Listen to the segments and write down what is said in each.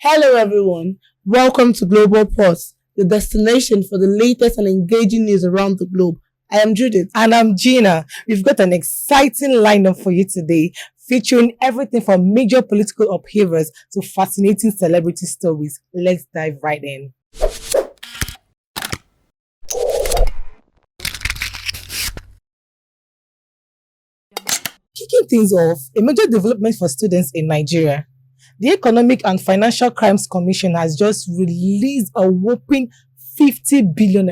Hello everyone, welcome to Global Pulse, the destination for the latest and engaging news around the globe. I am Judith. And I'm Gina. We've got an exciting lineup for you today, featuring everything from major political upheavals to fascinating celebrity stories. Let's dive right in. Kicking things off, a major development for students in Nigeria. The Economic and Financial Crimes Commission has just released a whopping 50 billion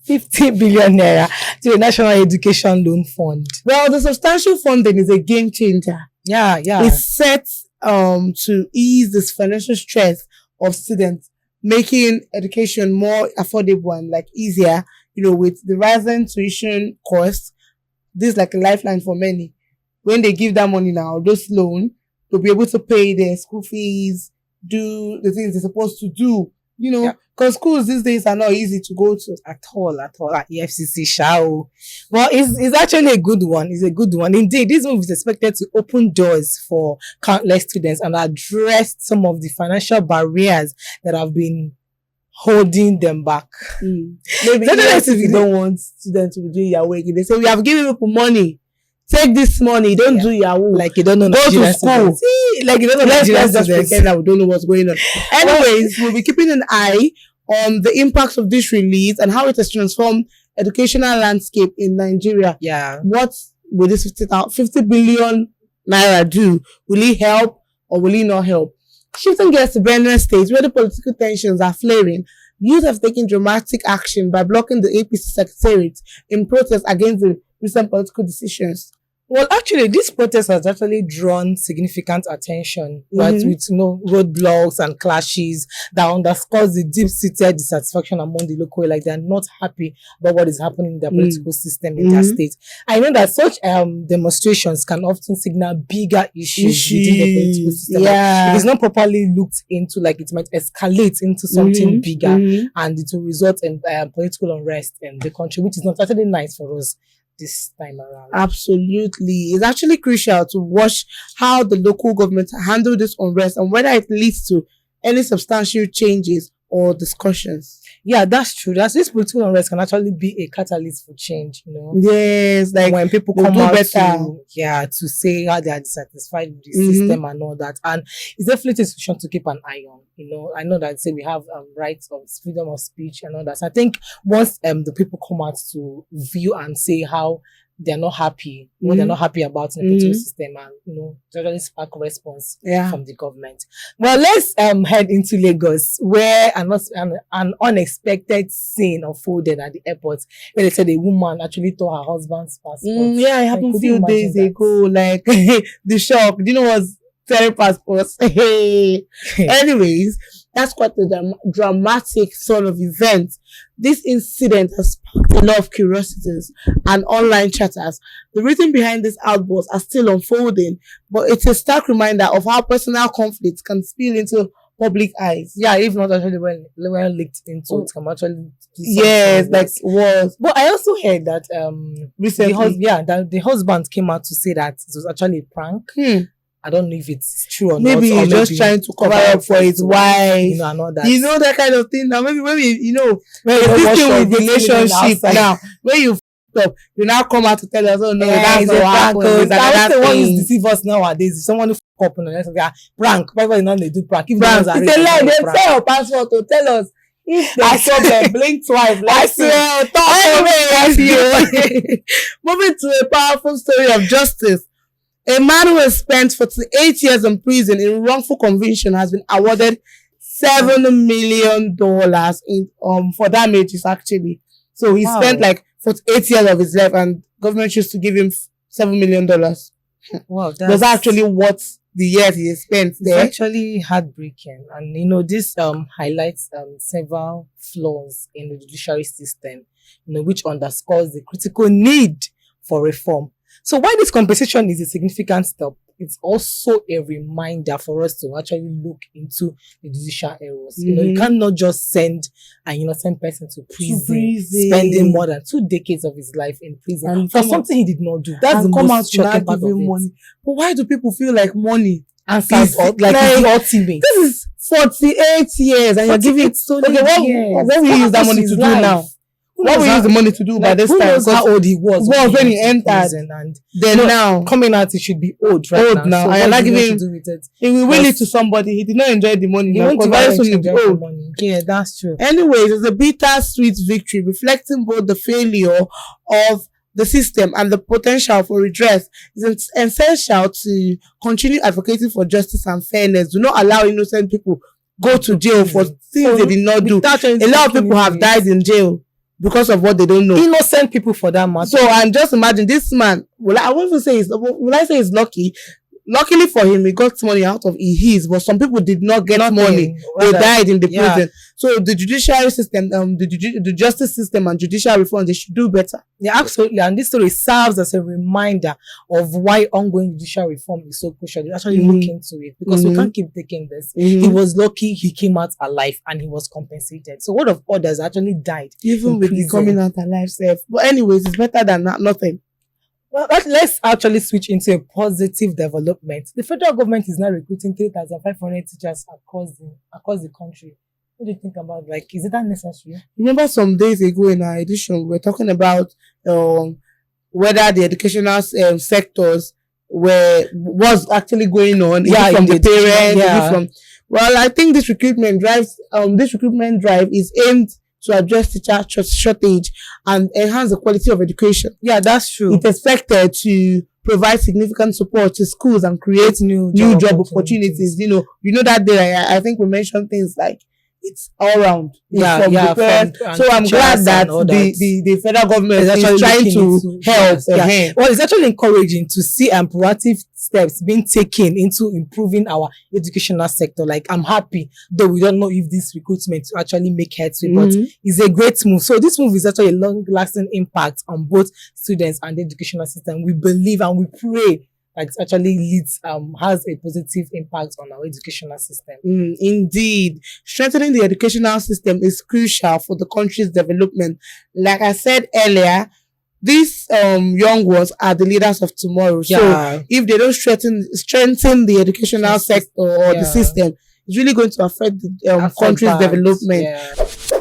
naira to the National Education Loan Fund. Well, the substantial funding is a game changer. Yeah. It's set to ease this financial stress of students, making education more affordable and easier, with the rising tuition costs. This is like a lifeline for many. When they give that money now, those loans, they'll be able to pay their school fees, do the things they're supposed to do, because schools these days are not easy to go to. At all. At EFCC shall. Well, it's actually a good one. It's a good one. Indeed, this move is expected to open doors for countless students and address some of the financial barriers that have been holding them back. Maybe if you don't want students to be doing your work, they say, we have given people money. Take this money, don't do Yahoo. Like you don't know. Go to school. See, like you don't know. Let's just pretend that we don't know what's going on. Anyways, we'll be keeping an eye on the impacts of this release and how it has transformed educational landscape in Nigeria. Yeah. What will this 50 billion naira do? Will it help or will it not help? Shifting gears to Benue State, where the political tensions are flaring, youth have taken dramatic action by blocking the APC secretariat in protest against the recent political decisions. Well, actually, this protest has actually drawn significant attention, right? With roadblocks and clashes that underscores the deep-seated dissatisfaction among the local. Like they're not happy about what is happening in their political system in their state. I know that such demonstrations can often signal bigger issues within the political system. Yeah. If it's not properly looked into, like it might escalate into something bigger, and it will result in political unrest in the country, which is not actually nice for us this time around. Absolutely. It's actually crucial to watch how the local government handle this unrest and whether it leads to any substantial changes or discussions. Yeah, that's true. this political unrest can actually be a catalyst for change, Yes, like when people come out to say how they are dissatisfied with the system and all that. And it's definitely a situation to keep an eye on. I know that we have rights of freedom of speech and all that. So I think once the people come out to view and say how they're not happy, what they're not happy about in the political system, and generally spark response from the government. Well, let's head into Lagos, where an unexpected scene unfolded at the airport, where they said a woman actually tore her husband's passport. It happened a few days ago. Like the shock. Do you know what's tearing passports? Anyways, that's quite a dramatic sort of event. This incident has sparked a lot of curiosities and online chatters. The reason behind this outburst are still unfolding, but it's a stark reminder of how personal conflicts can spill into public eyes. Yeah, if not actually when leaked into it, can actually was. But I also heard that recently, that the husband came out to say that it was actually a prank. I don't know if it's true or not. Maybe he's just trying to cover up for his wife. And all that. That kind of thing. Now, maybe, when this thing with relationship now, when you up, you now come out to tell us, oh no, that's not what happened. That's the one who deceive us nowadays. Someone who up on the prank. Why not they do prank? If prank. It's a lie. They tell your passport to tell us. If I saw them blink twice. I swear, moving to a powerful story of justice. A man who has spent 48 years in prison in wrongful conviction has been awarded $7 million in for damages actually. So he spent 48 years of his life and government used to give him $7 million. Wow, that's actually what the years he spent there. It's actually heartbreaking. And this highlights several flaws in the judiciary system, which underscores the critical need for reform. So while this compensation is a significant step, it's also a reminder for us to actually look into the judicial errors. You cannot just send an innocent person to prison, spending more than 2 decades of his life in prison for something he did not do. That's the most shocking part of it. Money. But why do people feel like money answers or like it's the ultimate. This is 48 years and you're giving what will you use that money to do now? What will you use the money to do by this time? Who knows how old he was when he entered? And then now coming out, he should be old now. So and you're not giving it. He will will it to somebody. He did not enjoy the money. He won't very soon enjoy the money. Yeah, that's true. Anyways, it's a bittersweet victory reflecting both the failure of the system and the potential for redress. It's essential to continue advocating for justice and fairness. Do not allow innocent people go to jail for things they did not do. A lot of people have died in jail because of what they don't know. Innocent people for that matter. So, and just imagine this man, I won't say he's lucky. Luckily for him, he got money out of his, but some people did not get money. They died in the prison. So the judiciary system, the justice system and judicial reform, they should do better. Yeah, absolutely. And this story serves as a reminder of why ongoing judicial reform is so crucial. You actually look into it because we can't keep taking this. He was lucky he came out alive and he was compensated. So what of others actually died? Even with the coming out alive self. But anyways, it's better than nothing. Well, let's actually switch into a positive development. The federal government is now recruiting 3,500 teachers across the country. What do you think about, like, is it that necessary? Remember some days ago in our edition, we were talking about whether the educational sectors was actually going on. Yeah, from the parents. Well, I think this recruitment drive is aimed to address teacher shortage and enhance the quality of education. Yeah, that's true. It's expected to provide significant support to schools and create new job opportunities. You know that day I think we mentioned things like it's all round. So I'm glad that the federal government is trying to help. Well, it's actually encouraging to see proactive steps being taken into improving our educational sector. Like, I'm happy, though we don't know if this recruitment will actually make headway, but it's a great move. So this move is actually a long-lasting impact on both students and the educational system. We believe and we pray that it actually has a positive impact on our educational system. Indeed. Strengthening the educational system is crucial for the country's development. Like I said earlier, these young ones are the leaders of tomorrow. Yeah. So if they don't strengthen the educational sector or the system, it's really going to affect the country's development. Yeah.